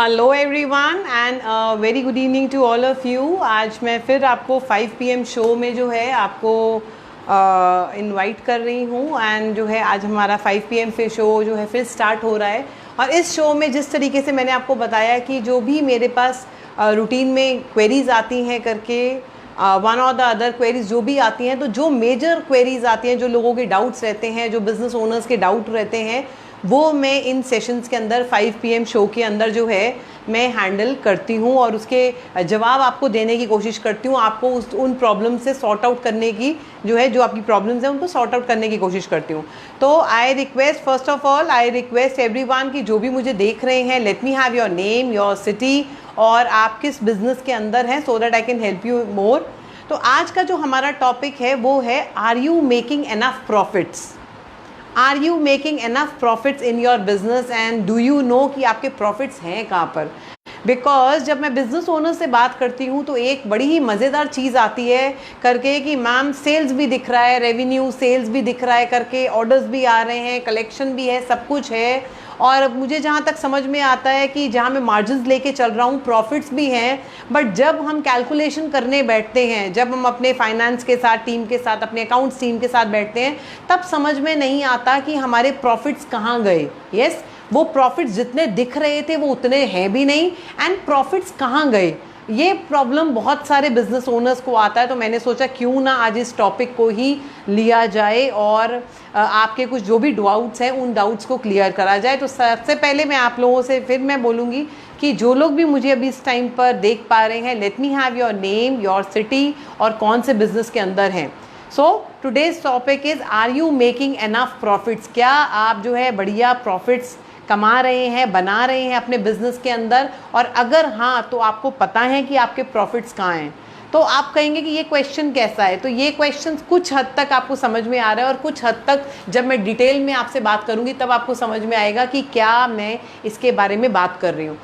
Hello everyone and very good evening to all of you. आज मैं फिर आपको 5 PM शो में जो है आपको इनवाइट कर रही हूँ एंड जो है आज हमारा 5 PM फिर शो जो है फिर स्टार्ट हो रहा है। और इस शो में जिस तरीके से मैंने आपको बताया कि जो भी मेरे पास रूटीन में क्वेरीज आती हैं करके वन और द अदर क्वेरीज जो भी आती हैं, तो जो मेजर क्वेरीज आती हैं, जो लोगों के डाउट्स रहते हैं, जो बिजनेस ओनर्स के डाउट रहते हैं, वो मैं इन सेशंस के अंदर 5 PM शो के अंदर जो है मैं हैंडल करती हूँ और उसके जवाब आपको देने की कोशिश करती हूँ। आपको उन प्रॉब्लम से सॉर्ट आउट करने की जो है, जो आपकी प्रॉब्लम्स हैं उनको सॉर्ट आउट करने की कोशिश करती हूँ। तो I request, first of all I request everyone कि जो भी मुझे देख रहे हैं, let me have your name, your city और आप किस बिजनेस के अंदर हैं, so that I can help you more. तो आज का जो हमारा टॉपिक है वो है, are you making enough profits? Are you making enough profits in your business and do you know कि आपके प्रॉफिट्स हैं कहाँ पर? बिकॉज जब मैं बिजनेस ओनर से बात करती हूँ तो एक बड़ी ही मज़ेदार चीज़ आती है करके कि मैम सेल्स भी दिख रहा है, रेवेन्यू सेल्स भी दिख रहा है करके, ऑर्डर्स भी आ रहे हैं, कलेक्शन भी है, सब कुछ है। और मुझे जहाँ तक समझ में आता है कि जहाँ मैं मार्जिन्स लेके चल रहा हूँ, प्रॉफिट्स भी हैं, बट जब हम कैलकुलेशन करने बैठते हैं, जब हम अपने फाइनेंस के साथ टीम के साथ, अपने अकाउंट्स टीम के साथ बैठते हैं, तब समझ में नहीं आता कि हमारे प्रॉफिट्स कहाँ गए। यस, वो प्रॉफिट्स जितने दिख रहे थे वो उतने हैं भी नहीं, एंड प्रॉफिट्स कहाँ गए, ये प्रॉब्लम बहुत सारे बिजनेस ओनर्स को आता है। तो मैंने सोचा क्यों ना आज इस टॉपिक को ही लिया जाए और आपके कुछ जो भी डाउट्स हैं उन डाउट्स को क्लियर करा जाए। तो सबसे पहले मैं आप लोगों से फिर मैं बोलूँगी कि जो लोग भी मुझे अभी इस टाइम पर देख पा रहे हैं, let me have your name, your city और कौन से बिजनेस के अंदर हैं। So today's topic is, are you making enough profits? क्या आप जो है बढ़िया प्रॉफिट्स कमा रहे हैं, बना रहे हैं अपने बिजनेस के अंदर? और अगर हाँ, तो आपको पता है कि आपके प्रॉफिट्स कहाँ हैं? तो आप कहेंगे कि ये क्वेश्चन कैसा है? तो ये क्वेश्चन कुछ हद तक आपको समझ में आ रहा है और कुछ हद तक जब मैं डिटेल में आपसे बात करूंगी तब आपको समझ में आएगा कि क्या मैं इसके बारे में बात कर रही हूँ।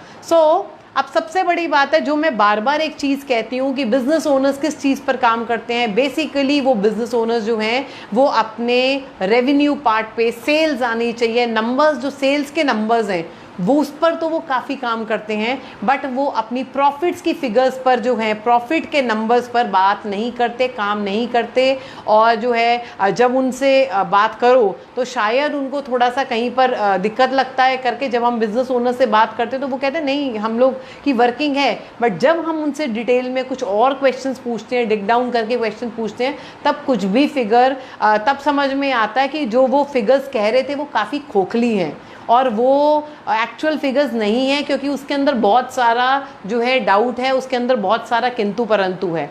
अब सबसे बड़ी बात है, जो मैं बार बार एक चीज़ कहती हूँ कि बिज़नेस ओनर्स किस चीज़ पर काम करते हैं। बेसिकली वो बिज़नेस ओनर्स जो हैं वो अपने रेवेन्यू पार्ट पे, सेल्स आनी चाहिए, नंबर्स, जो सेल्स के नंबर्स हैं वो उस पर तो वो काफ़ी काम करते हैं, बट वो अपनी प्रॉफिट्स की फिगर्स पर जो है, प्रॉफिट के नंबर्स पर बात नहीं करते, काम नहीं करते। और जो है जब उनसे बात करो तो शायद उनको थोड़ा सा कहीं पर दिक्कत लगता है करके, जब हम बिज़नेस ओनर से बात करते हैं तो वो कहते हैं नहीं हम लोग की वर्किंग है। बट जब हम उनसे डिटेल में कुछ और क्वेश्चंस पूछते हैं, डिग डाउन करके क्वेश्चन पूछते हैं, तब कुछ भी फिगर तब समझ में आता है कि जो वो फिगर्स कह रहे थे वो काफ़ी खोखली हैं और वो एक्चुअल फिगर्स नहीं है, क्योंकि उसके अंदर बहुत सारा जो है डाउट है, उसके अंदर बहुत सारा किंतु परंतु है।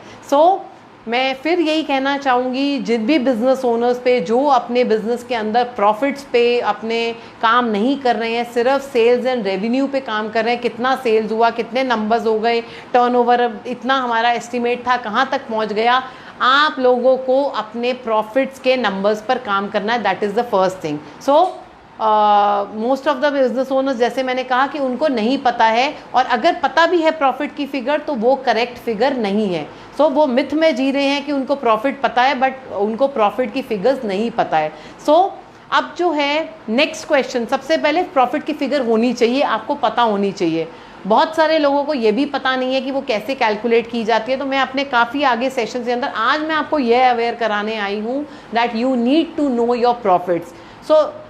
मैं फिर यही कहना चाहूँगी, जिन भी बिज़नेस ओनर्स पे जो अपने बिज़नेस के अंदर प्रॉफिट्स पे अपने काम नहीं कर रहे हैं, सिर्फ सेल्स एंड रेवेन्यू पे काम कर रहे हैं, कितना सेल्स हुआ, कितने नंबर्स हो गए, टर्नओवर इतना हमारा एस्टिमेट था, कहाँ तक पहुँच गया, आप लोगों को अपने प्रॉफिट्स के नंबर्स पर काम करना है। That is the first thing. Most of the business owners, जैसे मैंने कहा कि उनको नहीं पता है, और अगर पता भी है प्रॉफिट की फिगर तो वो करेक्ट फिगर नहीं है। वो मिथ में जी रहे हैं कि उनको प्रॉफिट पता है बट उनको प्रॉफिट की फिगर्स नहीं पता है। अब जो है नेक्स्ट क्वेश्चन, सबसे पहले प्रॉफिट की फिगर होनी चाहिए, आपको पता होनी चाहिए। बहुत सारे लोगों को ये भी पता नहीं है कि वो कैसे कैलकुलेट की जाती है। तो मैं अपने काफ़ी आगे सेशन के अंदर आज मैं आपको यह अवेयर कराने आई हूँ that you need to know your profits.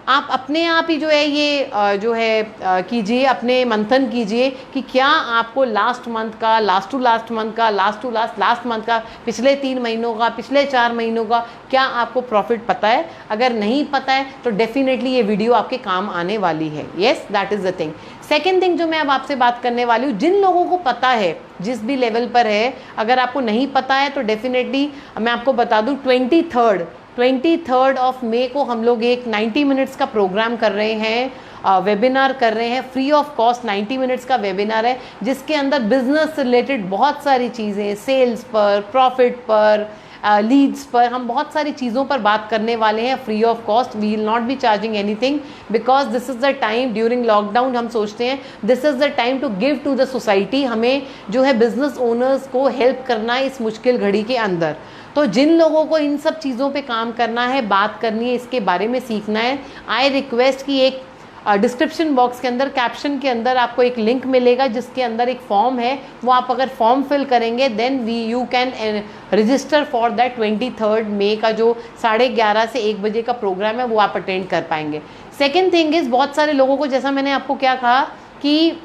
आप अपने आप ही जो है ये जो है कीजिए, अपने मंथन कीजिए कि क्या आपको लास्ट मंथ का, लास्ट टू लास्ट मंथ का, लास्ट टू लास्ट मंथ का, पिछले 3 महीनों का, पिछले 4 महीनों का, क्या आपको प्रॉफिट पता है? अगर नहीं पता है तो डेफिनेटली ये वीडियो आपके काम आने वाली है। Yes, that is the thing. Second thing जो मैं अब आपसे बात करने वाली हूँ, जिन लोगों को पता है, जिस भी लेवल पर है, अगर आपको नहीं पता है तो डेफिनेटली मैं आपको बता दूँ, 23rd ऑफ मई को हम लोग एक 90 मिनट्स का प्रोग्राम कर रहे हैं, वेबिनार कर रहे हैं, फ्री ऑफ कॉस्ट 90 मिनट्स का वेबिनार है, जिसके अंदर बिजनेस से रिलेटेड बहुत सारी चीज़ें, सेल्स पर, प्रॉफिट पर, लीड्स पर, हम बहुत सारी चीज़ों पर बात करने वाले हैं free of cost. We will not be charging anything because this is the time during lockdown, हम सोचते हैं this is the time to give to the society. हमें जो है बिजनेस ओनर्स को हेल्प करना है इस मुश्किल घड़ी के अंदर। तो जिन लोगों को इन सब चीज़ों पे काम करना है, बात करनी है, इसके बारे में सीखना है, आई रिक्वेस्ट कि एक डिस्क्रिप्शन बॉक्स के अंदर कैप्शन के अंदर आपको एक लिंक मिलेगा जिसके अंदर एक फॉर्म है, वो आप अगर फॉर्म फिल करेंगे then you can register for that 23 मई का जो 11:30 से 1 बजे का प्रोग्राम है वो आप अटेंड कर पाएंगे। सेकेंड थिंग इज़, बहुत सारे लोगों को, जैसा मैंने आपको क्या कहा कि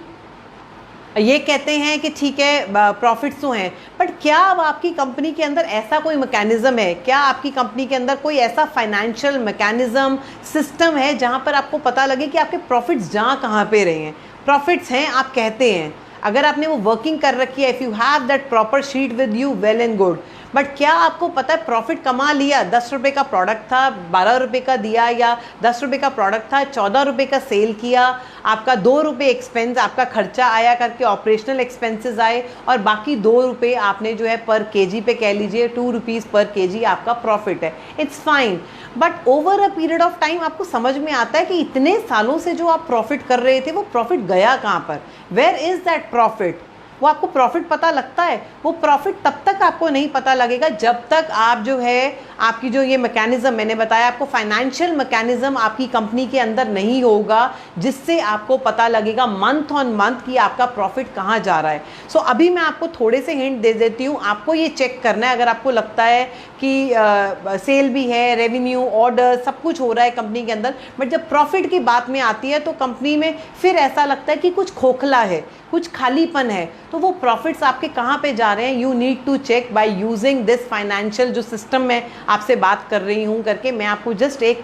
ये कहते हैं कि ठीक है प्रॉफिट्स तो हैं, बट क्या अब आपकी कंपनी के अंदर ऐसा कोई मैकेनिज्म है, क्या आपकी कंपनी के अंदर कोई ऐसा फाइनेंशियल मैकेनिज्म सिस्टम है जहां पर आपको पता लगे कि आपके प्रॉफिट्स जहाँ कहाँ पे रहे हैं? प्रॉफिट्स हैं आप कहते हैं, अगर आपने वो वर्किंग कर रखी है, if you have that proper sheet with you, well and good, but क्या आपको पता है प्रॉफिट कमा लिया? 10 रुपये का प्रोडक्ट था, 12 रुपये का दिया, या 10 रुपये का प्रोडक्ट था, 14 रुपये का सेल किया, आपका 2 रुपये एक्सपेंस, आपका खर्चा आया करके ऑपरेशनल एक्सपेंसेस आए, और बाकी 2 रुपये आपने जो है पर केजी पे कह लीजिए 2 रुपीज़ पर केजी आपका प्रॉफिट है। It's fine, but over a period of time आपको समझ में आता है कि इतने सालों से जो आप प्रॉफिट कर रहे थे वो प्रॉफिट गया कहाँ पर? Where is that profit? वो आपको प्रॉफिट पता लगता है? वो प्रॉफिट तब तक आपको नहीं पता लगेगा जब तक आप जो है आपकी जो ये मैकेनिज्म मैंने बताया आपको, फाइनेंशियल मैकेनिज्म आपकी कंपनी के अंदर नहीं होगा जिससे आपको पता लगेगा मंथ ऑन मंथ कि आपका प्रॉफिट कहाँ जा रहा है। सो अभी मैं आपको थोड़े से हिंट दे देती हूँ, आपको ये चेक करना है। अगर आपको लगता है कि सेल भी है, रेवेन्यू, ऑर्डर, सब कुछ हो रहा है कंपनी के अंदर, बट जब प्रॉफिट की बात में आती है तो कंपनी में फिर ऐसा लगता है कि कुछ खोखला है, कुछ खालीपन है, तो वो प्रॉफिट्स आपके कहाँ पे जा रहे हैं? You need to check by using this financial जो सिस्टम मैं आपसे बात कर रही हूँ करके। मैं आपको जस्ट एक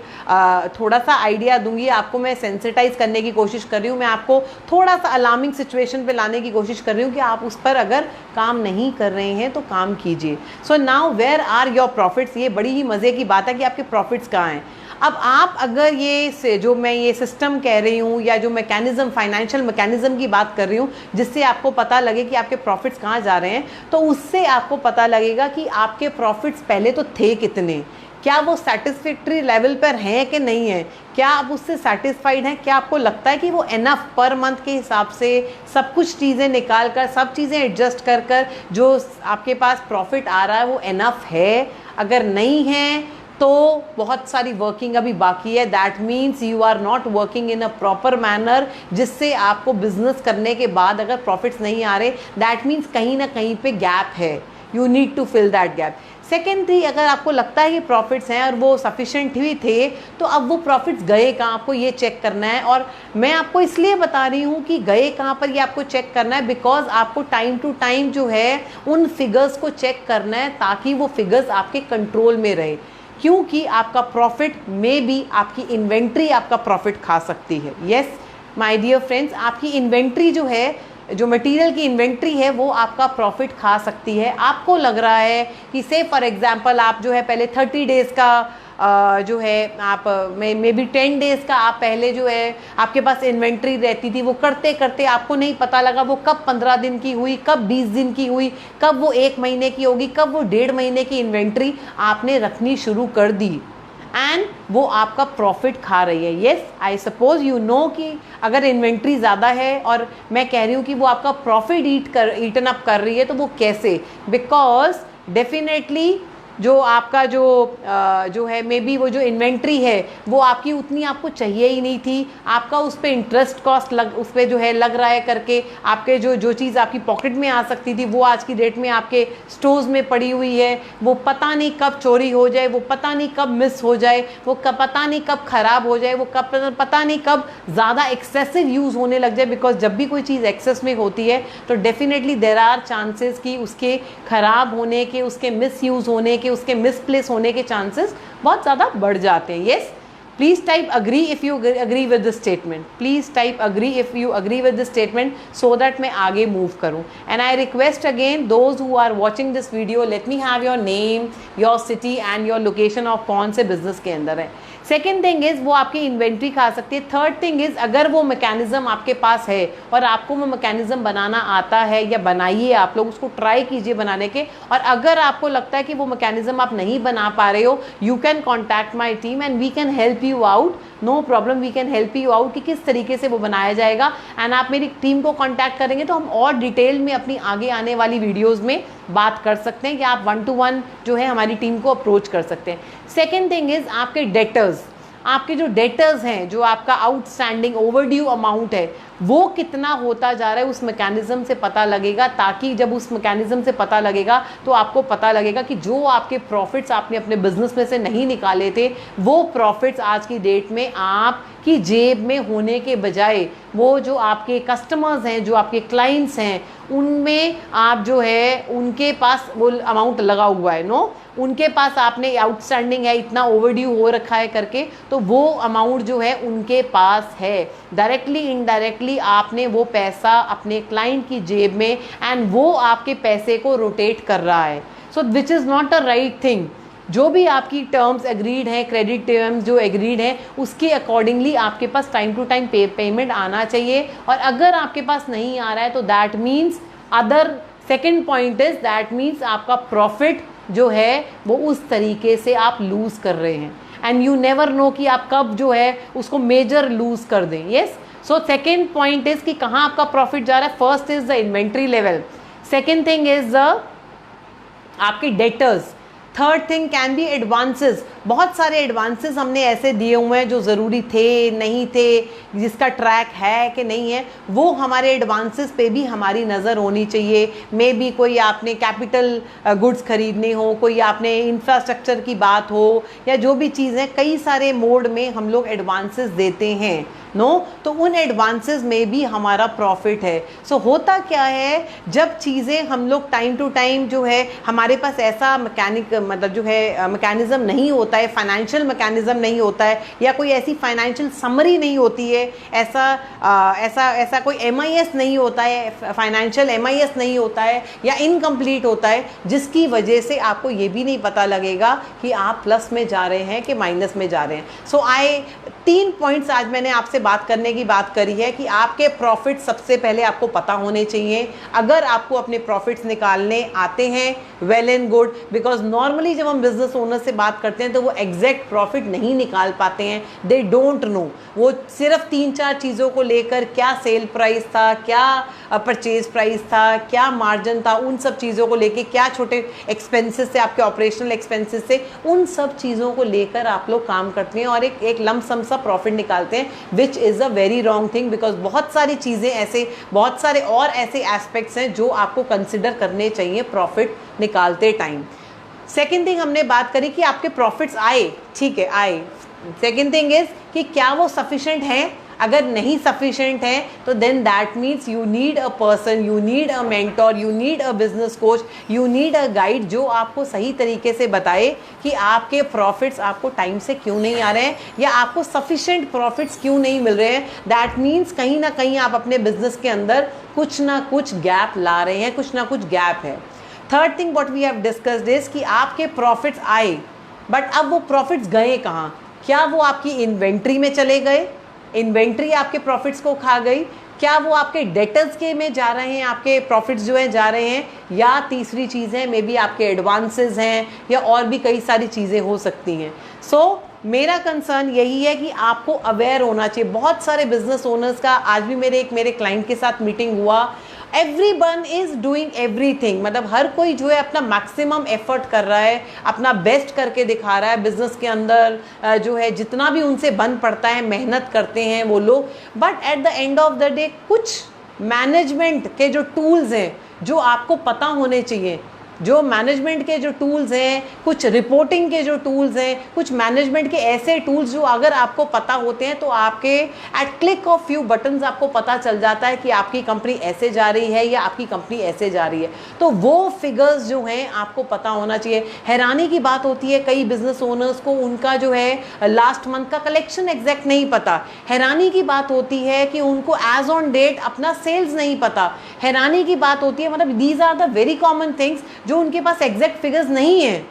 थोड़ा सा आइडिया दूंगी, आपको मैं सेंसिटाइज करने की कोशिश कर रही हूँ, मैं आपको थोड़ा सा अलार्मिंग सिचुएशन पे लाने की कोशिश कर रही हूँ कि आप उस पर अगर काम नहीं कर रहे हैं तो काम कीजिए। So now where are your profits? ये बड़ी ही मज़े की बात है कि आपके प्रॉफिट्स कहाँ हैं। अब आप अगर ये जो मैं ये सिस्टम कह रही हूँ या जो मैकेनिज्म, फाइनेंशियल मैकेनिज्म की बात कर रही हूँ जिससे आपको पता लगे कि आपके प्रॉफिट्स कहाँ जा रहे हैं, तो उससे आपको पता लगेगा कि आपके प्रॉफिट्स पहले तो थे कितने, क्या वो सेटिस्फैक्ट्री लेवल पर हैं कि नहीं है, क्या आप उससे सेटिस्फाइड हैं, क्या आपको लगता है कि वो एनफ पर मंथ के हिसाब से सब कुछ चीज़ें निकाल कर, सब चीज़ें एडजस्ट कर कर जो आपके पास प्रॉफिट आ रहा है वो एनफ है? अगर नहीं है तो बहुत सारी वर्किंग अभी बाकी है। That means you are not working in a proper manner, जिससे आपको बिजनेस करने के बाद अगर प्रॉफिट्स नहीं आ रहे, दैट मीन्स कहीं ना कहीं पे गैप है, you need to fill that gap. Second थी, अगर आपको लगता है कि प्रॉफिट्स हैं और वो सफिशेंट भी थे, तो अब वो प्रॉफिट्स गए कहाँ, आपको ये चेक करना है। और मैं आपको इसलिए बता रही हूँ कि गए कहाँ पर ये आपको चेक करना है, बिकॉज आपको टाइम टू टाइम जो है उन फिगर्स को चेक करना है ताकि वो फिगर्स आपके कंट्रोल में रहे, क्योंकि आपका प्रॉफिट में भी आपकी इन्वेंट्री आपका प्रॉफिट खा सकती है। यस माय डियर फ्रेंड्स, आपकी इन्वेंट्री जो है, जो मटेरियल की इन्वेंट्री है, वो आपका प्रॉफिट खा सकती है। आपको लग रहा है कि से फॉर एग्जांपल आप जो है पहले 30 डेज़ का जो है आप मे बी 10 डेज़ का आप पहले जो है आपके पास इन्वेंट्री रहती थी, वो करते करते आपको नहीं पता लगा वो कब 15 दिन की हुई, कब 20 दिन की हुई, कब वो 1 महीने की होगी, कब वो 1.5 महीने की इन्वेंट्री आपने रखनी शुरू कर दी, एंड वो आपका प्रॉफिट खा रही है। Yes, I suppose you know कि अगर इन्वेंट्री ज़्यादा है और मैं कह रही हूँ कि वो आपका प्रॉफिट ईटन अप कर रही है, तो वो कैसे? बिकॉज डेफिनेटली जो आपका जो है मे बी वो जो इन्वेंट्री है वो आपकी उतनी आपको चाहिए ही नहीं थी, आपका उस पर इंटरेस्ट कॉस्ट उस पर जो है लग रहा है करके आपके जो चीज़ आपकी पॉकेट में आ सकती थी वो आज की डेट में आपके स्टोर्स में पड़ी हुई है, वो पता नहीं कब चोरी हो जाए, वो पता नहीं कब मिस हो जाए, वो पता नहीं कब ख़राब हो जाए, वो पता नहीं कब ज़्यादा एक्सेसिव यूज़ होने लग जाए। बिकॉज जब भी कोई चीज़ एक्सेस में होती है तो डेफिनेटली देयर आर चांसेस कि उसके ख़राब होने के, उसके मिस यूज़ होने के, उसके मिसप्लेस होने के चांसेस बहुत ज़्यादा बढ़ जाते हैं। Yes, please type agree if you agree with this statement, please type agree if you agree with this statement so that मैं आगे मूव करूं। And I request again those who are watching this video, let me have your name, your city and your location of कौन से business के अंदर है। Second thing is वो आपकी इन्वेंट्री खा सकती है। थर्ड थिंग इज़ अगर वो मैकेनिज्म आपके पास है और आपको वो मैकेनिज्म बनाना आता है, या बनाइए, आप लोग उसको ट्राई कीजिए बनाने के, और अगर आपको लगता है कि वो मैकेनिज्म आप नहीं बना पा रहे हो, you can contact my team and we can help you out, no problem, we can help you out कि किस तरीके से वो बनाया जाएगा। एंड आप मेरी टीम को कॉन्टैक्ट करेंगे तो हम और डिटेल में अपनी आगे आने वाली वीडियोज़ में बात कर सकते हैं कि आप 1-to-1 जो है हमारी टीम को अप्रोच कर सकते हैं। सेकेंड थिंग इज़ आपके डेटर्स, आपके जो डेटर्स हैं, जो आपका आउटस्टैंडिंग ओवरड्यू अमाउंट है, वो कितना होता जा रहा है, उस मैकेनिज्म से पता लगेगा। ताकि जब उस मैकेनिज्म से पता लगेगा तो आपको पता लगेगा कि जो आपके प्रॉफिट्स आपने अपने बिजनेस में से नहीं निकाले थे, वो प्रॉफिट्स आज की डेट में आपकी जेब में होने के बजाय वो जो आपके कस्टमर्स हैं, जो आपके क्लाइंट्स हैं, उनमें आप जो है उनके पास वो अमाउंट लगा हुआ है, नो, उनके पास आपने आउटस्टैंडिंग है, इतना ओवरड्यू हो रखा है करके, तो वो अमाउंट जो है उनके पास है। डायरेक्टली इनडायरेक्टली आपने वो पैसा अपने क्लाइंट की जेब में, एंड वो आपके पैसे को रोटेट कर रहा है। So which is not a right thing. जो भी आपकी टर्म्स एग्रीड हैं, क्रेडिट टर्म्स जो एग्रीड हैं, उसके अकॉर्डिंगली आपके पास टाइम टू टाइम पेमेंट आना चाहिए। और अगर आपके पास नहीं आ रहा है तो that means second point is that means आपका प्रॉफिट जो है वो उस तरीके से आप लूज कर रहे हैं, एंड यू नेवर नो कि आप कब जो है उसको मेजर लूज कर दें। Yes, so second point is कि कहाँ आपका प्रॉफिट जा रहा है। First is the inventory level, second thing is the आपके debtors, third thing can be advances. बहुत सारे एडवांसेस हमने ऐसे दिए हुए हैं जो ज़रूरी थे, नहीं थे, जिसका ट्रैक है कि नहीं है, वो हमारे एडवांसेस पे भी हमारी नज़र होनी चाहिए। मे बी कोई आपने कैपिटल गुड्स खरीदने हो, कोई आपने इंफ्रास्ट्रक्चर की बात हो, या जो भी चीज़ें, कई सारे मोड में हम लोग एडवांसेस देते हैं, नो, तो उन एडवांसेस में भी हमारा प्रॉफिट है। सो होता क्या है, जब चीज़ें हम लोग टाइम टू टाइम जो है हमारे पास ऐसा मतलब जो है मैकेनिज्म नहीं होता है, फाइनेंशियल मैकेनिज्म नहीं होता है, या कोई ऐसी फाइनेंशियल समरी नहीं होती है, ऐसा कोई MIS नहीं होता है, फाइनेंशियल MIS नहीं होता है, या इनकम्प्लीट होता है, जिसकी वजह से आपको ये भी नहीं पता लगेगा कि आप प्लस में जा रहे हैं कि माइनस में जा रहे हैं। सो 3 पॉइंट्स आज मैंने आपसे बात करने की बात करी है कि आपके प्रॉफिट सबसे पहले आपको पता होने चाहिए। अगर आपको अपने प्रॉफिट्स निकालने आते हैं, well and good, because normally जब हम बिजनेस ओनर से बात करते हैं तो वो एग्जैक्ट प्रॉफिट नहीं निकाल पाते हैं, दे डोंट नो। वो सिर्फ 3-4 चीज़ों को लेकर, क्या सेल प्राइस था, क्या परचेज प्राइस था, क्या मार्जिन था, उन सब चीज़ों को लेकर, क्या छोटे एक्सपेंसेस थे आपके ऑपरेशनल एक्सपेंसेस थे, उन सब चीज़ों को लेकर आप लोग काम करते हैं और एक लम सम सा प्रॉफिट निकालते हैं, which is a very wrong thing. Because बहुत सारी चीज़ें ऐसे, बहुत सारे और ऐसे एस्पेक्ट्स हैं जो आपको कंसिडर करने चाहिए प्रॉफिट निकालते टाइम। सेकेंड थिंग हमने बात करी कि आपके प्रॉफिट्स आए, ठीक है, आए। सेकेंड थिंग इज कि क्या वो सफिशिएंट हैं। अगर नहीं सफिशिएंट है तो then that means you need a person, you need a mentor, you need a business coach, you need a guide जो आपको सही तरीके से बताए कि आपके प्रॉफिट्स आपको टाइम से क्यों नहीं आ रहे हैं, या आपको सफिशिएंट प्रॉफिट्स क्यों नहीं मिल रहे हैं। दैट मीन्स कहीं ना कहीं आप अपने बिजनेस के अंदर कुछ ना कुछ गैप ला रहे हैं, कुछ ना कुछ गैप है। Third thing what we have discussed is कि आपके प्रॉफिट्स आए, बट अब वो प्रॉफिट्स गए कहाँ। क्या वो आपकी इन्वेंट्री में चले गए, इन्वेंट्री आपके प्रॉफिट्स को खा गई, क्या वो आपके डेटर्स के में जा रहे हैं, आपके प्रॉफिट्स जो हैं जा रहे हैं, या तीसरी चीज़ है मे बी आपके एडवांसेस हैं, या और भी कई सारी चीज़ें हो सकती हैं। सो मेरा कंसर्न यही है कि आपको अवेयर होना चाहिए। बहुत सारे बिजनेस ओनर्स का, आज भी मेरे क्लाइंट के साथ मीटिंग हुआ, एवरीवन इज डूइंग एवरीथिंग, मतलब हर कोई जो है अपना मैक्सिमम एफर्ट कर रहा है, अपना बेस्ट करके दिखा रहा है बिजनेस के अंदर, जो है जितना भी उनसे बन पड़ता है मेहनत करते हैं वो लोग। But at the end of the day कुछ मैनेजमेंट के जो टूल्स हैं जो आपको पता होने चाहिए, जो मैनेजमेंट के जो टूल्स हैं, कुछ रिपोर्टिंग के जो टूल्स हैं, कुछ मैनेजमेंट के ऐसे टूल्स जो अगर आपको पता होते हैं तो आपके at click of few buttons आपको पता चल जाता है कि आपकी कंपनी ऐसे जा रही है या आपकी कंपनी ऐसे जा रही है। तो वो फिगर्स जो हैं आपको पता होना चाहिए। हैरानी की बात होती है कई बिजनेस ओनर्स को उनका जो है लास्ट मंथ का कलेक्शन एग्जैक्ट नहीं पता। हैरानी की बात होती है कि उनको एज ऑन डेट अपना सेल्स नहीं पता। हैरानी की बात होती है, मतलब these are the very common things जो उनके पास एग्जैक्ट फिगर्स नहीं है।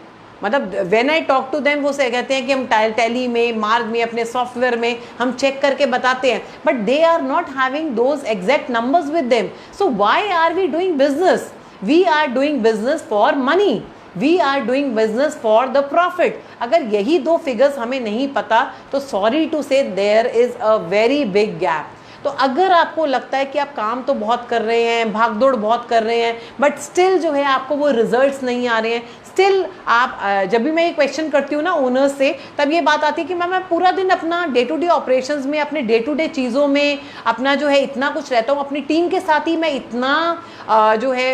मतलब when I talk to them वो से कहते हैं कि हम टैली में, मार्ग में, अपने सॉफ्टवेयर में हम चेक करके बताते हैं, but they are not having those exact numbers with them. So why are we doing business? We are doing business for money, we are doing business for the profit. अगर यही दो figures हमें नहीं पता तो sorry to say there is a very big gap. तो अगर आपको लगता है कि आप काम तो बहुत कर रहे हैं, भागदौड़ बहुत कर रहे हैं, बट स्टिल जो है आपको वो रिजल्ट्स नहीं आ रहे हैं, स्टिल आप जब भी मैं ये क्वेश्चन करती हूँ ना ओनर्स से, तब ये बात आती है कि मैं पूरा दिन अपना डे टू डे ऑपरेशंस में, अपने डे टू डे चीज़ों में अपना जो है इतना कुछ रहता हूँ, अपनी टीम के साथ ही मैं इतना जो है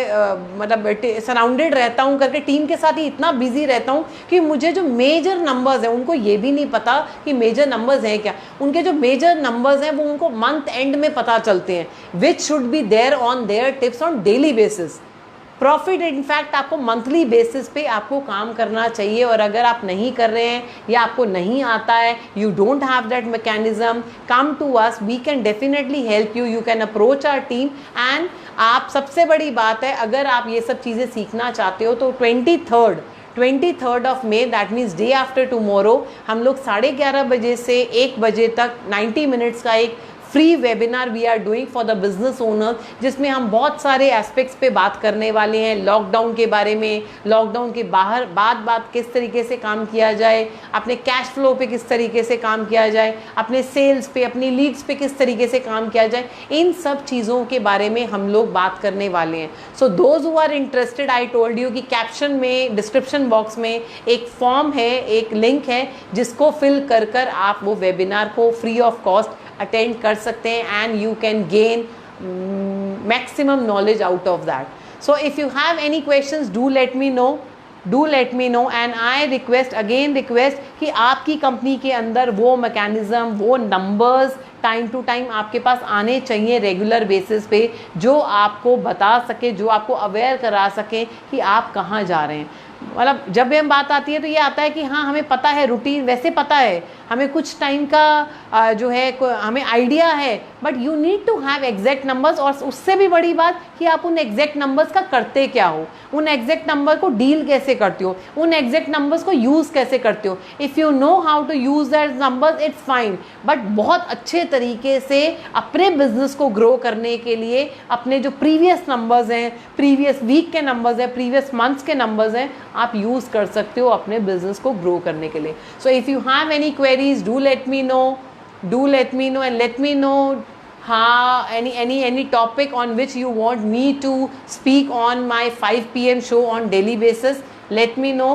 मतलब सराउंडेड रहता हूँ करके, टीम के साथ ही इतना बिजी रहता हूँ कि मुझे जो मेजर नंबर्स हैं उनको ये भी नहीं पता कि मेजर नंबर्स हैं क्या। उनके जो मेजर नंबर्स हैं वो उनको मंथ एंड में पता चलते हैं, which should be there on their tips on daily basis. Profit in fact आपको मंथली बेसिस पे आपको काम करना चाहिए, और अगर आप नहीं कर रहे हैं या आपको नहीं आता है, you don't have that mechanism, come to us, we can definitely help you, you can approach our team. And आप, सबसे बड़ी बात है, अगर आप ये सब चीज़ें सीखना चाहते हो तो 23rd of May, that means day after tomorrow, हम लोग 11:30 बजे से 1 बजे तक 90 मिनट्स का एक free webinar we are doing for the business owner, जिसमें हम बहुत सारे एस्पेक्ट्स पे बात करने वाले हैं। लॉकडाउन के बारे में, लॉकडाउन के बाद किस तरीके से काम किया जाए, अपने कैश फ्लो पे किस तरीके से काम किया जाए, अपने सेल्स पे, अपनी लीड्स पे किस तरीके से काम किया जाए, इन सब चीज़ों के बारे में हम लोग बात करने वाले हैं। So those who are interested, I told you कि कैप्शन में, डिस्क्रिप्शन बॉक्स में एक फॉर्म है, एक लिंक है, जिसको फिल कर आप वो वेबिनार को फ्री ऑफ कॉस्ट अटेंड कर सकते हैं, and you can gain maximum knowledge out of that. So if you have any questions, do let me know and I request कि आपकी कंपनी के अंदर वो मैकेनिज्म, वो नंबर्स टाइम टू टाइम आपके पास आने चाहिए रेगुलर बेसिस पे, जो आपको बता सके, जो आपको अवेयर करा सके कि आप कहाँ जा रहे हैं। मतलब जब भी हम बात आती है तो ये आता है कि हाँ, हमें पता है, रूटीन वैसे पता है, हमें कुछ टाइम का जो है हमें आइडिया है, but you need to have exact numbers. और उससे भी बड़ी बात कि आप उन एग्जैक्ट नंबर्स का करते क्या हो, उन एग्जैक्ट नंबर को डील कैसे करते हो, उन एग्जैक्ट नंबर्स को यूज़ कैसे करते हो। If you know how to use that numbers, it's fine, but बहुत अच्छे तरीके से अपने बिजनेस को ग्रो करने के लिए अपने जो प्रीवियस नंबर्स हैं, प्रीवियस वीक के नंबर्स हैं, प्रीवियस मंथ्स के नंबर्स हैं, आप यूज़ कर सकते हो अपने बिजनेस को ग्रो करने के लिए। So if you have any queries, do let me know and let me know any topic on which you want me to speak on my 5 PM show on daily basis. Let me know,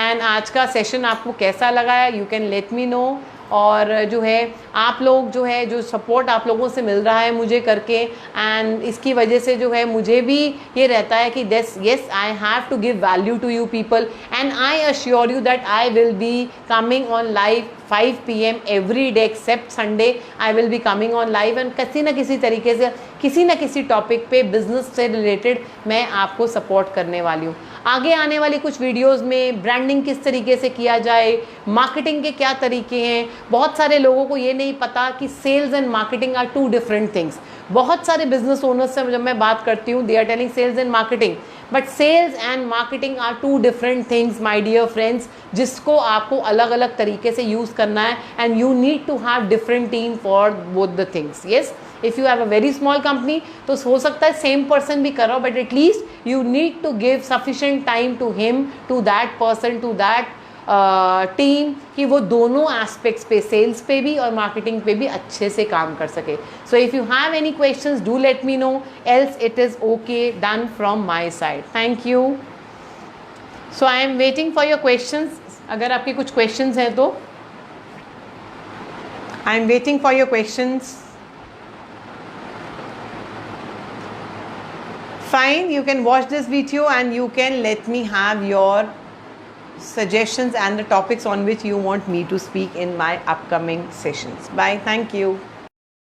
and आज का session आपको कैसा लगा है, you can let me know। और जो है आप लोग जो है, जो सपोर्ट आप लोगों से मिल रहा है मुझे करके, एंड इसकी वजह से जो है मुझे भी ये रहता है कि yes, I have to give value to you people, and I assure you that I will be coming on live 5 PM every day except Sunday. I will be coming on live, and किसी न किसी तरीके से, किसी न किसी topic पे business से रिलेटेड मैं आपको सपोर्ट करने वाली हूँ। आगे आने वाली कुछ वीडियोस में ब्रांडिंग किस तरीके से किया जाए, मार्केटिंग के क्या तरीके हैं। बहुत सारे लोगों को ये नहीं पता कि sales and marketing are 2 different things. बहुत सारे बिजनेस ओनर्स से जब मैं बात करती हूँ, they are telling sales and marketing, but sales and marketing are 2 different things my dear friends, जिसको आपको अलग अलग तरीके से यूज़ करना है, and you need to have different team for both the things. Yes, if you have a very small company तो हो सकता है सेम पर्सन भी करो, but at least you need to give sufficient time to him, to that person, to that team, कि वो दोनों aspects पे, सेल्स पे भी और मार्केटिंग पे भी अच्छे से काम कर सके। So if you have any questions, do let me know, else it is okay, done from my side. Thank you. So I am waiting for your questions. अगर आपके कुछ क्वेश्चंस हैं तो I am waiting for your questions. Fine, you can watch this video and you can let me have your suggestions and the topics on which you want me to speak in my upcoming sessions. Bye. Thank you.